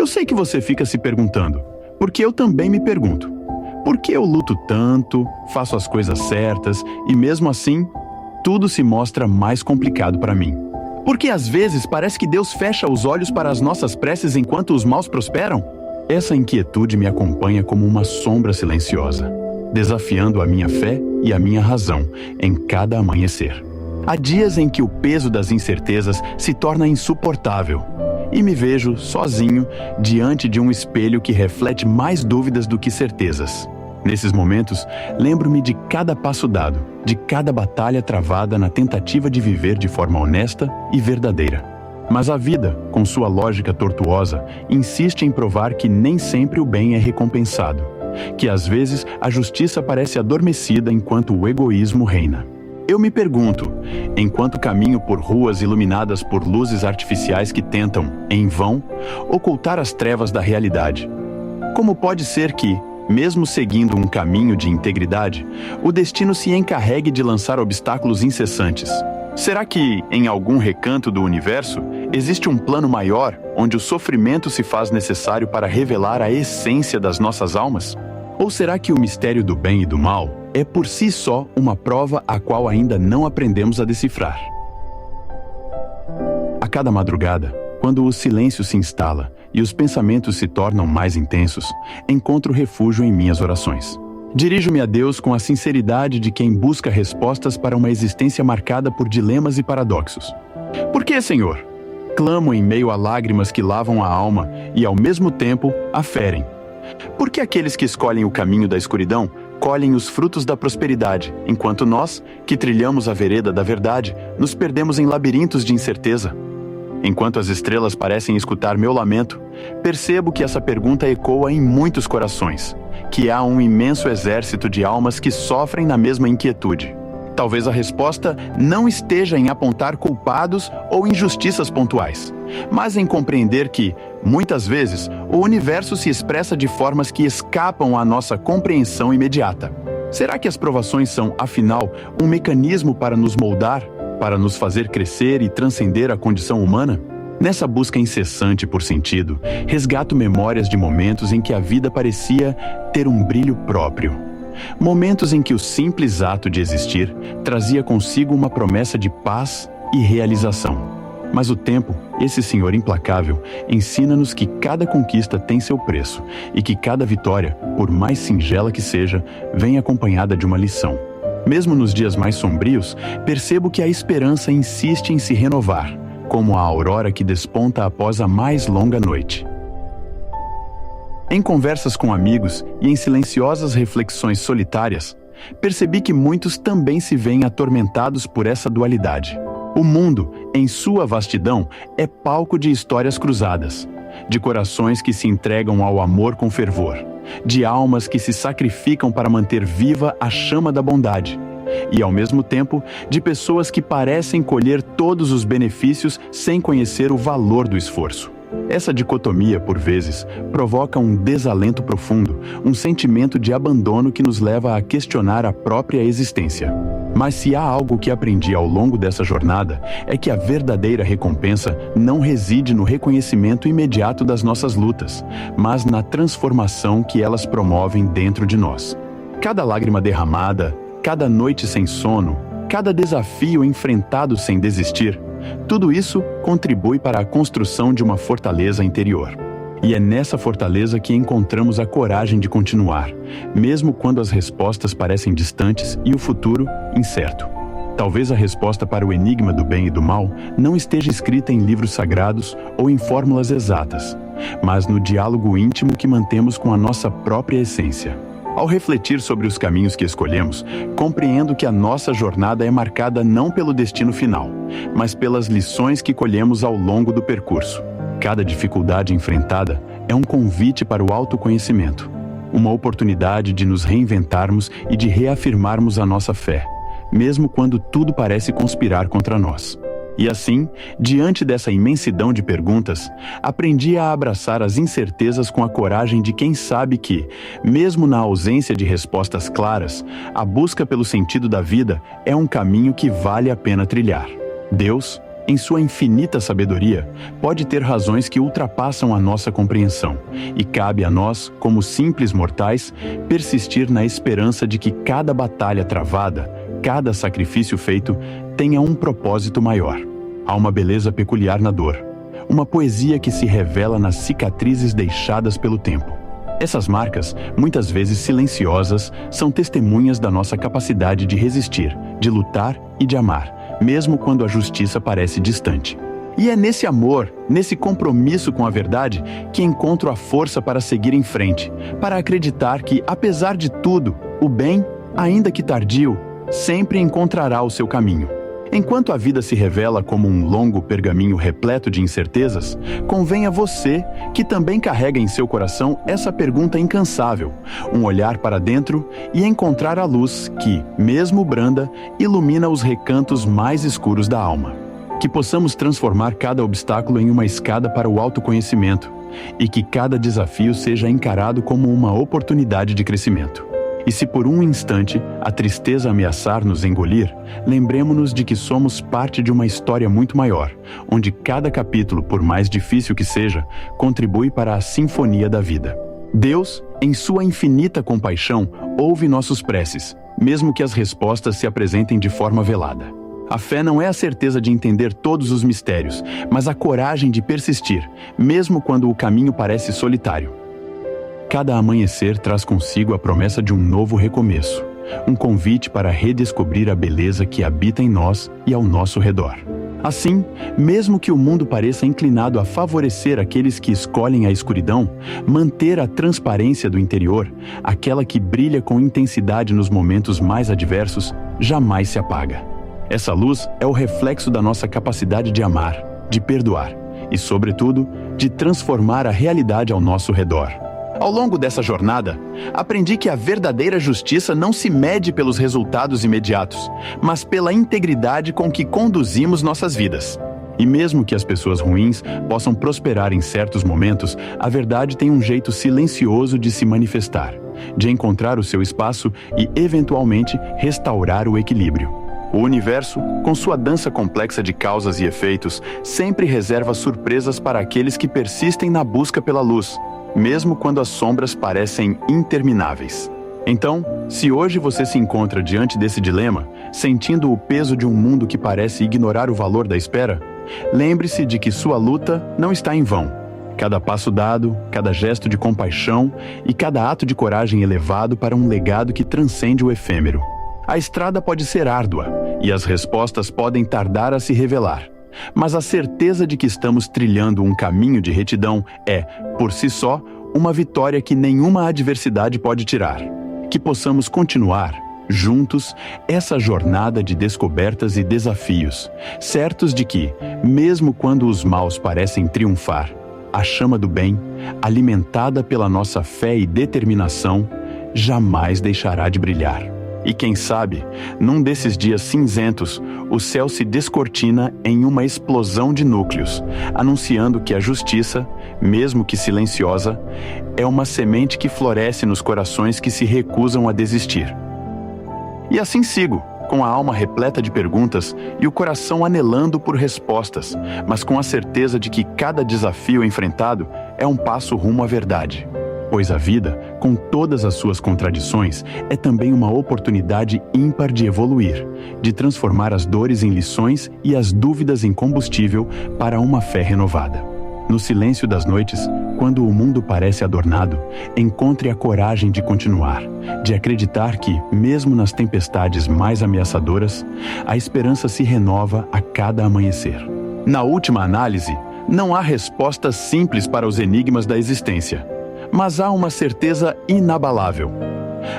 Eu sei que você fica se perguntando, porque eu também me pergunto. Por que eu luto tanto, faço as coisas certas e mesmo assim, tudo se mostra mais complicado para mim? Porque às vezes parece que Deus fecha os olhos para as nossas preces enquanto os maus prosperam? Essa inquietude me acompanha como uma sombra silenciosa, desafiando a minha fé e a minha razão em cada amanhecer. Há dias em que o peso das incertezas se torna insuportável e me vejo sozinho diante de um espelho que reflete mais dúvidas do que certezas. Nesses momentos, lembro-me de cada passo dado, de cada batalha travada na tentativa de viver de forma honesta e verdadeira. Mas a vida, com sua lógica tortuosa, insiste em provar que nem sempre o bem é recompensado, que às vezes a justiça parece adormecida enquanto o egoísmo reina. Eu me pergunto, enquanto caminho por ruas iluminadas por luzes artificiais que tentam, em vão, ocultar as trevas da realidade, como pode ser que, mesmo seguindo um caminho de integridade, o destino se encarregue de lançar obstáculos incessantes? Será que, em algum recanto do universo, existe um plano maior onde o sofrimento se faz necessário para revelar a essência das nossas almas? Ou será que o mistério do bem e do mal é por si só uma prova a qual ainda não aprendemos a decifrar? A cada madrugada, quando o silêncio se instala e os pensamentos se tornam mais intensos, encontro refúgio em minhas orações. Dirijo-me a Deus com a sinceridade de quem busca respostas para uma existência marcada por dilemas e paradoxos. Por que, Senhor? Clamo em meio a lágrimas que lavam a alma e, ao mesmo tempo, a ferem. Por que aqueles que escolhem o caminho da escuridão colhem os frutos da prosperidade, enquanto nós, que trilhamos a vereda da verdade, nos perdemos em labirintos de incerteza? Enquanto as estrelas parecem escutar meu lamento, percebo que essa pergunta ecoa em muitos corações, que há um imenso exército de almas que sofrem na mesma inquietude. Talvez a resposta não esteja em apontar culpados ou injustiças pontuais, mas em compreender que, muitas vezes, o universo se expressa de formas que escapam à nossa compreensão imediata. Será que as provações são, afinal, um mecanismo para nos moldar, para nos fazer crescer e transcender a condição humana? Nessa busca incessante por sentido, resgato memórias de momentos em que a vida parecia ter um brilho próprio. Momentos em que o simples ato de existir trazia consigo uma promessa de paz e realização. Mas o tempo, esse senhor implacável, ensina-nos que cada conquista tem seu preço e que cada vitória, por mais singela que seja, vem acompanhada de uma lição. Mesmo nos dias mais sombrios, percebo que a esperança insiste em se renovar, como a aurora que desponta após a mais longa noite. Em conversas com amigos e em silenciosas reflexões solitárias, percebi que muitos também se veem atormentados por essa dualidade. O mundo, em sua vastidão, é palco de histórias cruzadas, de corações que se entregam ao amor com fervor, de almas que se sacrificam para manter viva a chama da bondade, e, ao mesmo tempo, de pessoas que parecem colher todos os benefícios sem conhecer o valor do esforço. Essa dicotomia, por vezes, provoca um desalento profundo, um sentimento de abandono que nos leva a questionar a própria existência. Mas se há algo que aprendi ao longo dessa jornada, é que a verdadeira recompensa não reside no reconhecimento imediato das nossas lutas, mas na transformação que elas promovem dentro de nós. Cada lágrima derramada, cada noite sem sono, cada desafio enfrentado sem desistir, tudo isso contribui para a construção de uma fortaleza interior. E é nessa fortaleza que encontramos a coragem de continuar, mesmo quando as respostas parecem distantes e o futuro incerto. Talvez a resposta para o enigma do bem e do mal não esteja escrita em livros sagrados ou em fórmulas exatas, mas no diálogo íntimo que mantemos com a nossa própria essência. Ao refletir sobre os caminhos que escolhemos, compreendo que a nossa jornada é marcada não pelo destino final, mas pelas lições que colhemos ao longo do percurso. Cada dificuldade enfrentada é um convite para o autoconhecimento, uma oportunidade de nos reinventarmos e de reafirmarmos a nossa fé, mesmo quando tudo parece conspirar contra nós. E assim, diante dessa imensidão de perguntas, aprendi a abraçar as incertezas com a coragem de quem sabe que, mesmo na ausência de respostas claras, a busca pelo sentido da vida é um caminho que vale a pena trilhar. Deus, em sua infinita sabedoria, pode ter razões que ultrapassam a nossa compreensão, e cabe a nós, como simples mortais, persistir na esperança de que cada batalha travada, cada sacrifício feito, tenha um propósito maior. Há uma beleza peculiar na dor, uma poesia que se revela nas cicatrizes deixadas pelo tempo. Essas marcas, muitas vezes silenciosas, são testemunhas da nossa capacidade de resistir, de lutar e de amar, mesmo quando a justiça parece distante. E é nesse amor, nesse compromisso com a verdade, que encontro a força para seguir em frente, para acreditar que, apesar de tudo, o bem, ainda que tardio, sempre encontrará o seu caminho. Enquanto a vida se revela como um longo pergaminho repleto de incertezas, convém a você, que também carrega em seu coração essa pergunta incansável, um olhar para dentro e encontrar a luz que, mesmo branda, ilumina os recantos mais escuros da alma. Que possamos transformar cada obstáculo em uma escada para o autoconhecimento e que cada desafio seja encarado como uma oportunidade de crescimento. E se por um instante a tristeza ameaçar nos engolir, lembremo-nos de que somos parte de uma história muito maior, onde cada capítulo, por mais difícil que seja, contribui para a sinfonia da vida. Deus, em sua infinita compaixão, ouve nossos preces, mesmo que as respostas se apresentem de forma velada. A fé não é a certeza de entender todos os mistérios, mas a coragem de persistir, mesmo quando o caminho parece solitário. Cada amanhecer traz consigo a promessa de um novo recomeço, um convite para redescobrir a beleza que habita em nós e ao nosso redor. Assim, mesmo que o mundo pareça inclinado a favorecer aqueles que escolhem a escuridão, manter a transparência do interior, aquela que brilha com intensidade nos momentos mais adversos, jamais se apaga. Essa luz é o reflexo da nossa capacidade de amar, de perdoar e, sobretudo, de transformar a realidade ao nosso redor. Ao longo dessa jornada, aprendi que a verdadeira justiça não se mede pelos resultados imediatos, mas pela integridade com que conduzimos nossas vidas. E mesmo que as pessoas ruins possam prosperar em certos momentos, a verdade tem um jeito silencioso de se manifestar, de encontrar o seu espaço e, eventualmente, restaurar o equilíbrio. O universo, com sua dança complexa de causas e efeitos, sempre reserva surpresas para aqueles que persistem na busca pela luz, mesmo quando as sombras parecem intermináveis. Então, se hoje você se encontra diante desse dilema, sentindo o peso de um mundo que parece ignorar o valor da espera, lembre-se de que sua luta não está em vão. Cada passo dado, cada gesto de compaixão e cada ato de coragem elevado para um legado que transcende o efêmero. A estrada pode ser árdua e as respostas podem tardar a se revelar. Mas a certeza de que estamos trilhando um caminho de retidão é, por si só, uma vitória que nenhuma adversidade pode tirar. Que possamos continuar, juntos, essa jornada de descobertas e desafios, certos de que, mesmo quando os maus parecem triunfar, a chama do bem, alimentada pela nossa fé e determinação, jamais deixará de brilhar. E quem sabe, num desses dias cinzentos, o céu se descortina em uma explosão de núcleos, anunciando que a justiça, mesmo que silenciosa, é uma semente que floresce nos corações que se recusam a desistir. E assim sigo, com a alma repleta de perguntas e o coração anelando por respostas, mas com a certeza de que cada desafio enfrentado é um passo rumo à verdade. Pois a vida, com todas as suas contradições, é também uma oportunidade ímpar de evoluir, de transformar as dores em lições e as dúvidas em combustível para uma fé renovada. No silêncio das noites, quando o mundo parece adornado, encontre a coragem de continuar, de acreditar que, mesmo nas tempestades mais ameaçadoras, a esperança se renova a cada amanhecer. Na última análise, não há respostas simples para os enigmas da existência, mas há uma certeza inabalável.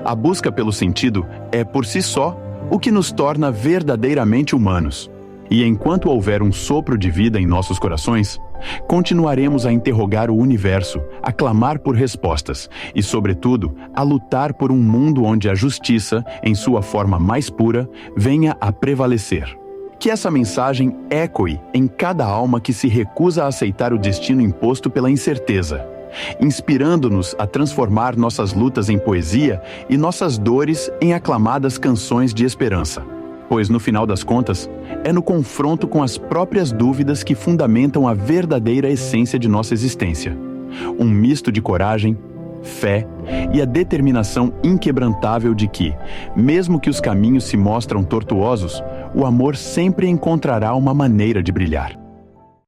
A busca pelo sentido é, por si só, o que nos torna verdadeiramente humanos. E enquanto houver um sopro de vida em nossos corações, continuaremos a interrogar o universo, a clamar por respostas e, sobretudo, a lutar por um mundo onde a justiça, em sua forma mais pura, venha a prevalecer. Que essa mensagem ecoe em cada alma que se recusa a aceitar o destino imposto pela incerteza, inspirando-nos a transformar nossas lutas em poesia e nossas dores em aclamadas canções de esperança. pois, no final das contas, é no confronto com as próprias dúvidas que fundamentam a verdadeira essência de nossa existência. Um misto de coragem, fé e a determinação inquebrantável de que, mesmo que os caminhos se mostram tortuosos, o amor sempre encontrará uma maneira de brilhar.